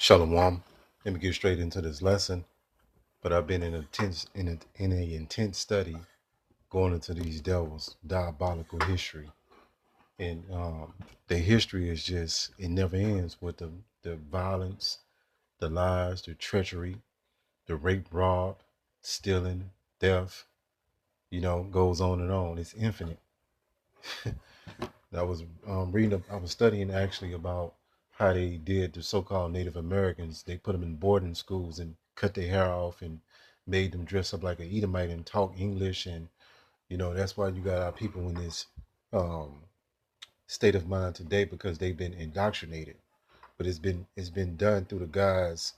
Shalom. Let me get straight into this lesson. But I've been in a intense study going into these devils' diabolical history, and the history is just it never ends with the violence, the lies, the treachery, the rape, rob, stealing, theft. Goes on and on. It's infinite. I was reading. I was studying actually about how they did the so-called Native Americans. They put them in boarding schools and cut their hair off and made them dress up like an Edomite and talk English. And that's why you got our people in this um, state of mind today because they've been indoctrinated. But it's been done through the guise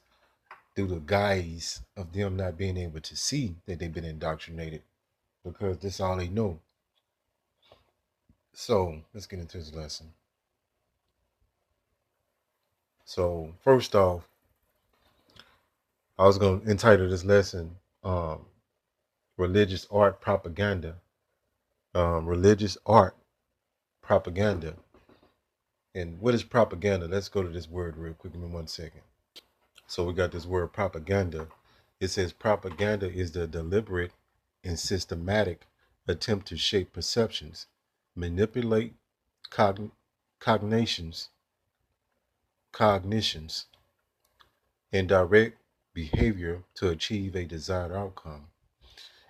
of them not being able to see that they've been indoctrinated because that's all they know. So let's get into this lesson. So first off, I was going to entitle this lesson Religious Art Propaganda. Religious Art Propaganda. And what is propaganda? Let's go to this word real quick. Give me 1 second. So we got this word propaganda. It says propaganda is the deliberate and systematic attempt to shape perceptions, manipulate cogn- cognitions, cognitions, and direct behavior to achieve a desired outcome.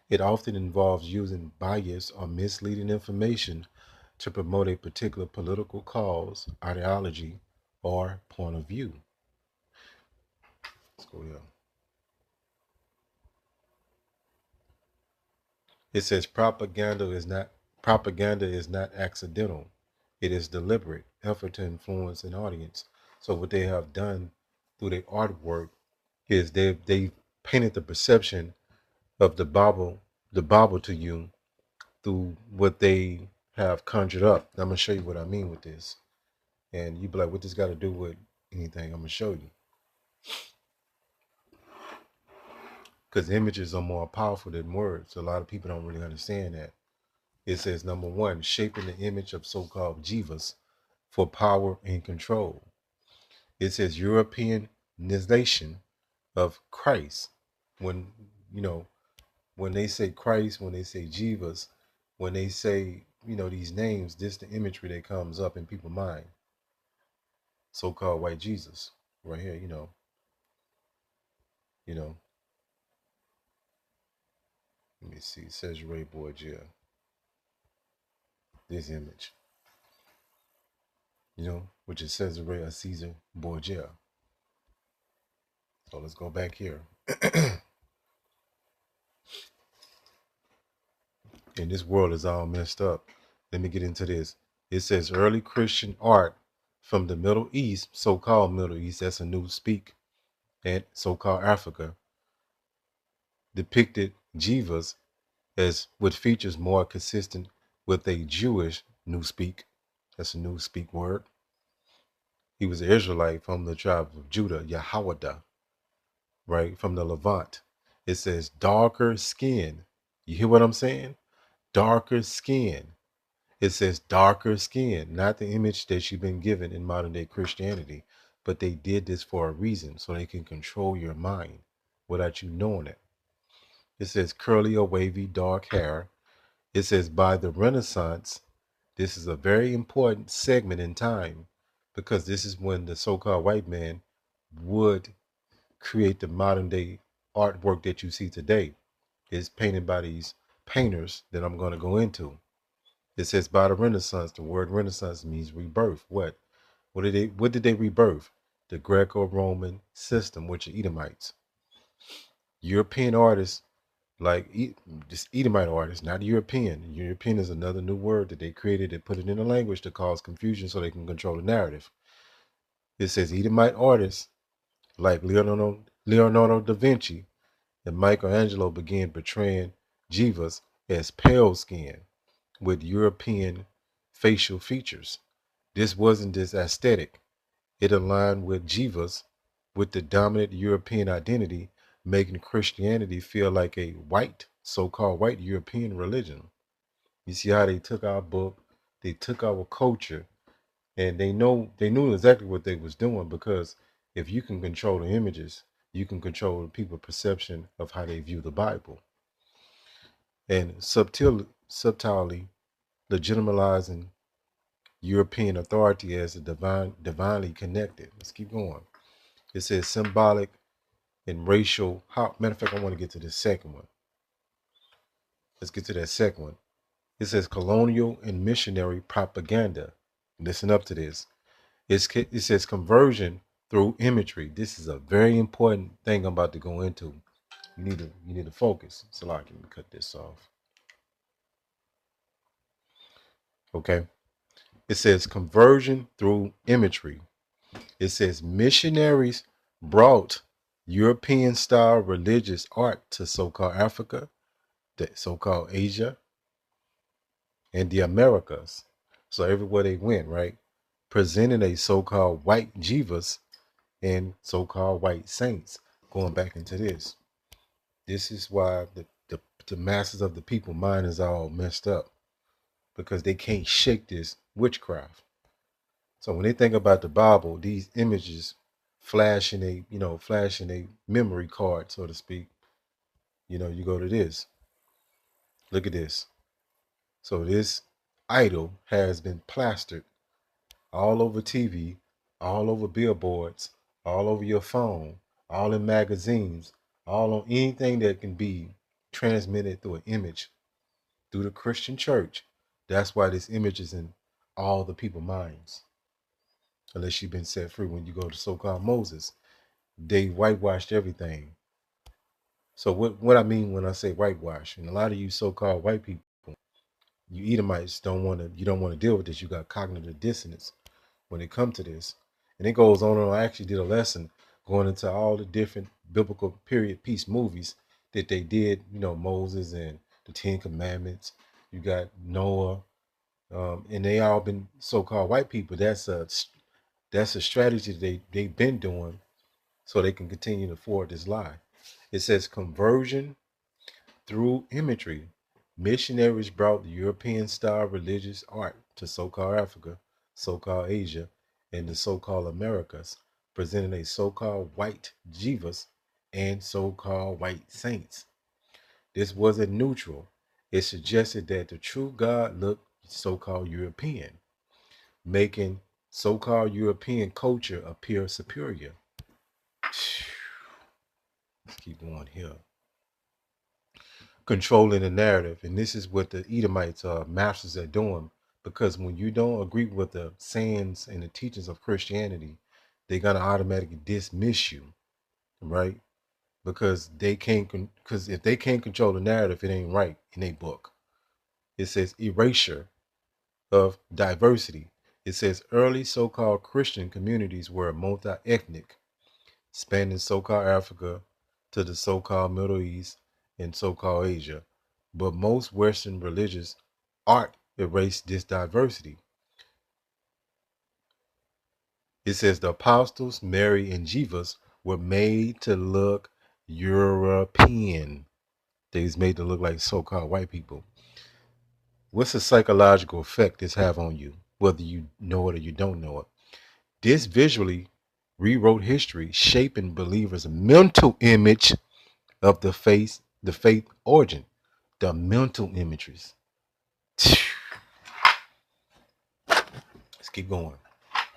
It often involves using biased or misleading information to promote a particular political cause, ideology, or point of view. Let's go here. It says propaganda is not accidental. It is deliberate effort to influence an audience. So what they have done through their artwork is they painted the perception of the Bible to you through what they have conjured up. I'm gonna show you what I mean with this. And you be like, what this got to do with anything? I'm gonna show you. Because images are more powerful than words. A lot of people don't really understand that. It says number one, shaping the image of so-called jivas for power and control. It says Europeanization of Christ. When you know, when they say Christ, when they say jivas, when they say these names, this the imagery that comes up in people's mind. So-called white Jesus, right here. You know. Let me see. It says Ray Borgia. This image, which is Cesare of Caesar Borgia. So let's go back here. And this world is all messed up. Let me get into this. It says early Christian art from the Middle East, so-called Middle East, that's a new speak, and so-called Africa, depicted Jivas as with features more consistent with a Jewish new speak. That's a new speak word. He was an Israelite from the tribe of Judah, Yahawada, right, from the Levant. It says darker skin. You hear what I'm saying? Darker skin. It says darker skin, not the image that you've been given in modern day Christianity, but they did this for a reason, so they can control your mind without you knowing it. It says curly or wavy dark hair. It says by the Renaissance, this is a very important segment in time because this is when the so-called white man would create the modern day artwork that you see today. It's painted by these painters that I'm going to go into. It says by the Renaissance. The word Renaissance means rebirth. What did they rebirth? The Greco-Roman system, which are Edomites. European artists, like just Edomite artists, not European. European is another new word that they created and put it in a language to cause confusion so they can control the narrative. It says Edomite artists like Leonardo da Vinci and Michelangelo began portraying Jivas as pale skin with European facial features. This wasn't just aesthetic. It aligned with Jivas with the dominant European identity, making Christianity feel like a white, so-called white European religion. You see how they took our book, they took our culture, and they knew exactly what they was doing because If you can control the images, you can control the people's perception of how they view the Bible. And subtly legitimizing European authority as a divinely connected. Let's keep going. It says symbolic and racial. Matter of fact, I want to get to the second one. Let's get to that second one. It says colonial and missionary propaganda. Listen up to this. It says conversion through imagery. This is a very important thing I'm about to go into. You need to focus. So I can cut this off. Okay. It says conversion through imagery. It says missionaries brought European style religious art to so-called Africa, the so-called Asia, and the Americas. So everywhere they went, right, presenting a so-called white jivas and so-called white saints. Going back into this, this is why the masses of the people mind is all messed up, because they can't shake this witchcraft. So when they think about the Bible, these images flashing a memory card, so to speak. You go to this. Look at this. So this idol has been plastered all over TV, all over billboards, all over your phone, all in magazines, all on anything that can be transmitted through an image through the Christian church. That's why this image is in all the people's minds. Unless you've been set free. When you go to so-called Moses, they whitewashed everything. So what I mean when I say whitewash, and a lot of you so-called white people, you Edomites don't want to deal with this. You got cognitive dissonance when it comes to this. And it goes on, and I actually did a lesson going into all the different biblical period piece movies that they did, Moses and the Ten Commandments. You got Noah, and they all been so-called white people. That's a strategy they've been doing so they can continue to forward this lie. It says conversion through imagery. Missionaries brought the European style religious art to so-called Africa, so-called Asia, and the so-called Americas, presenting a so-called white jivas and so-called white saints. This wasn't neutral. It suggested that the true God looked so-called European, making so-called European culture appear superior. Let's keep going here. Controlling the narrative, and this is what the Edomites masters are doing. Because when you don't agree with the sayings and the teachings of Christianity, they're gonna automatically dismiss you, right? Because they can't. Because if they can't control the narrative, it ain't right in a book. It says erasure of diversity. It says early so-called Christian communities were multi-ethnic, spanning so-called Africa to the so-called Middle East and so-called Asia. But most Western religious art erased this diversity. It says the apostles, Mary and Jesus, were made to look European. They was made to look like so-called white people. What's the psychological effect this have on you, whether you know it or you don't know it? This visually rewrote history, shaping believers' mental image of the faith origin, the mental imageries. Let's keep going.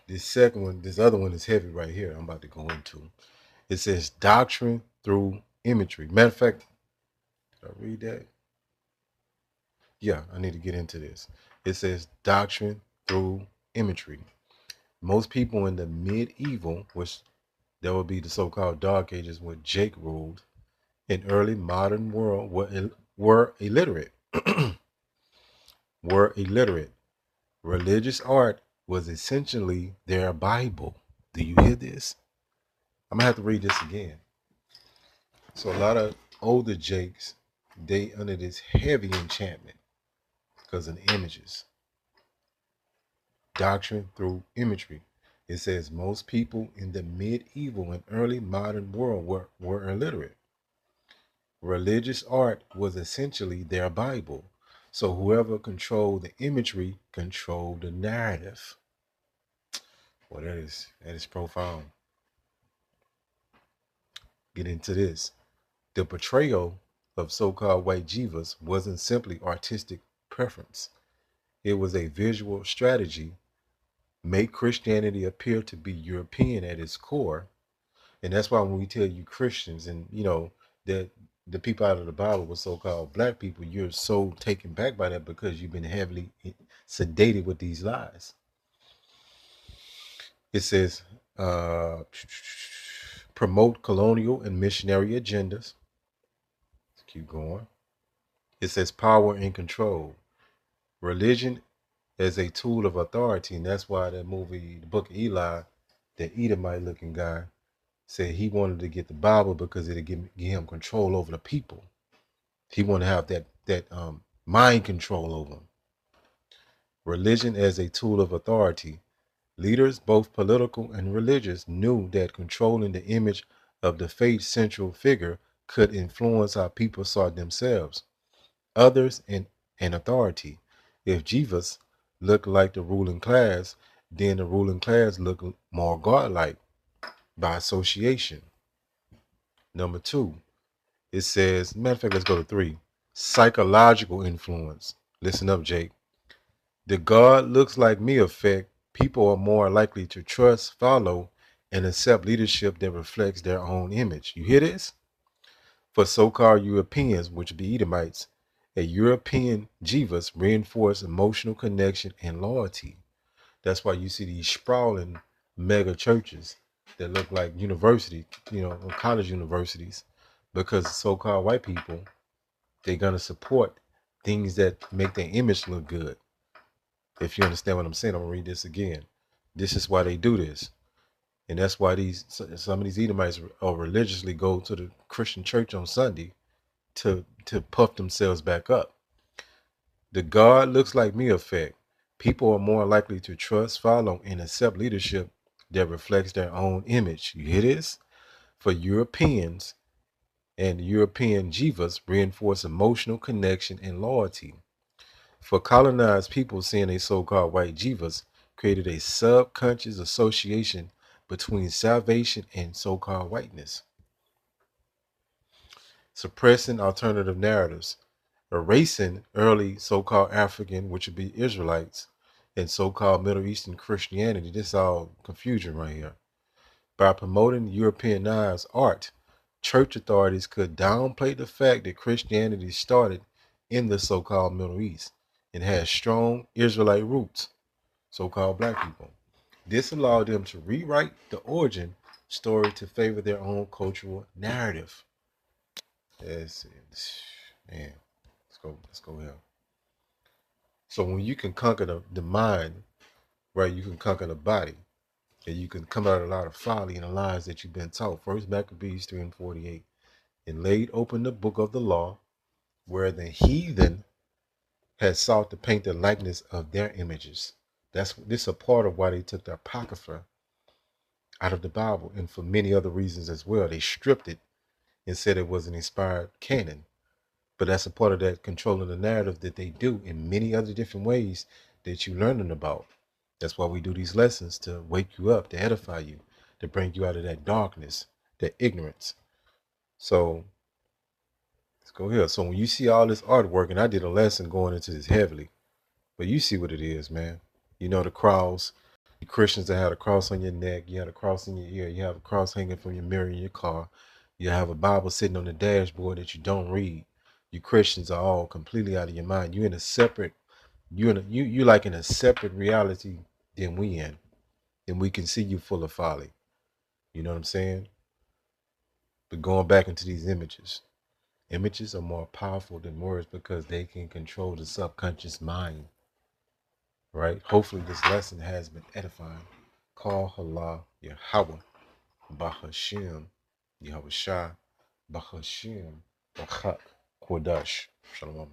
This other one is heavy right here. I'm about to go into. It says doctrine through imagery. Matter of fact, did I read that? Yeah, I need to get into this. It says doctrine through imagery. Most people in the medieval, which that would be the so-called Dark Ages, where Jake ruled, in early modern world were illiterate. were illiterate. Religious art was essentially their Bible. Do you hear this? I'm gonna have to read this again. So a lot of older Jakes, they under this heavy enchantment because of the images. Doctrine through imagery. It says most people in the medieval and early modern world were illiterate. Religious art was essentially their Bible. So whoever controlled the imagery controlled the narrative. Well, that is profound. get into this. The portrayal of so-called white jivas wasn't simply artistic preference. It was a visual strategy, make Christianity appear to be European at its core. And that's why when we tell you Christians and that the people out of the Bible were so-called black people, you're so taken back by that because you've been heavily sedated with these lies. It says promote colonial and missionary agendas. Let's keep going. It says power and control. Religion as a tool of authority. And that's why that movie, the Book of Eli, that Edomite looking guy said he wanted to get the Bible because it'd give him control over the people. He wanted to have that mind control over them. Religion as a tool of authority. Leaders, both political and religious, knew that controlling the image of the faith central figure could influence how people saw themselves, others, and authority. If Jivas looked like the ruling class, then the ruling class looked more godlike by association. Number two, it says, matter of fact, let's go to 3. Psychological influence. Listen up, Jake. The God looks like me effect. People are more likely to trust, follow, and accept leadership that reflects their own image. You hear this? For so-called Europeans, which be Edomites, a European jivas reinforce emotional connection and loyalty. That's why you see these sprawling mega churches that look like university, college universities, because so-called white people, they're going to support things that make their image look good. If you understand what I'm saying, I'm going to read this again. This is why they do this. And that's why some of these Edomites religiously go to the Christian church on Sunday to puff themselves back up. The God looks like me effect. People are more likely to trust, follow, and accept leadership that reflects their own image. You hear this? For Europeans and European jivas reinforce emotional connection and loyalty. For colonized people, seeing a so-called white jivas created a subconscious association between salvation and so-called whiteness. Suppressing alternative narratives, erasing early so-called African, which would be Israelites, and so-called Middle Eastern Christianity. This is all confusion right here. By promoting Europeanized art, church authorities could downplay the fact that Christianity started in the so-called Middle East and has strong Israelite roots, so-called black people. This allowed them to rewrite the origin story to favor their own cultural narrative. Yes, man. Let's go here. So when you can conquer the mind, right, you can conquer the body. And you can come out of a lot of folly and the lies that you've been taught. First Maccabees 3:48. And laid open the book of the law, where the heathen had sought to paint the likeness of their images. This is a part of why they took the Apocrypha out of the Bible, and for many other reasons as well. They stripped it and said it was an inspired canon. But that's a part of that controlling the narrative that they do in many other different ways that you're learning about. That's why we do these lessons, to wake you up, to edify you, to bring you out of that darkness, that ignorance. So let's go here. So when you see all this artwork, and I did a lesson going into this heavily, but you see what it is, man. You know, the cross, you Christians that had a cross on your neck, you had a cross in your ear, you have a cross hanging from your mirror in your car, you have a Bible sitting on the dashboard that you don't read. You Christians are all completely out of your mind. You're in a separate, you like in a separate reality than we in. And we can see you full of folly. You know what I'm saying? But going back into these images. Images are more powerful than words because they can control the subconscious mind. Right? Hopefully this lesson has been edifying. Call Allah Yahweh Bahashim Yahweh Shah Bahashim Bahak Kodash. Shalom.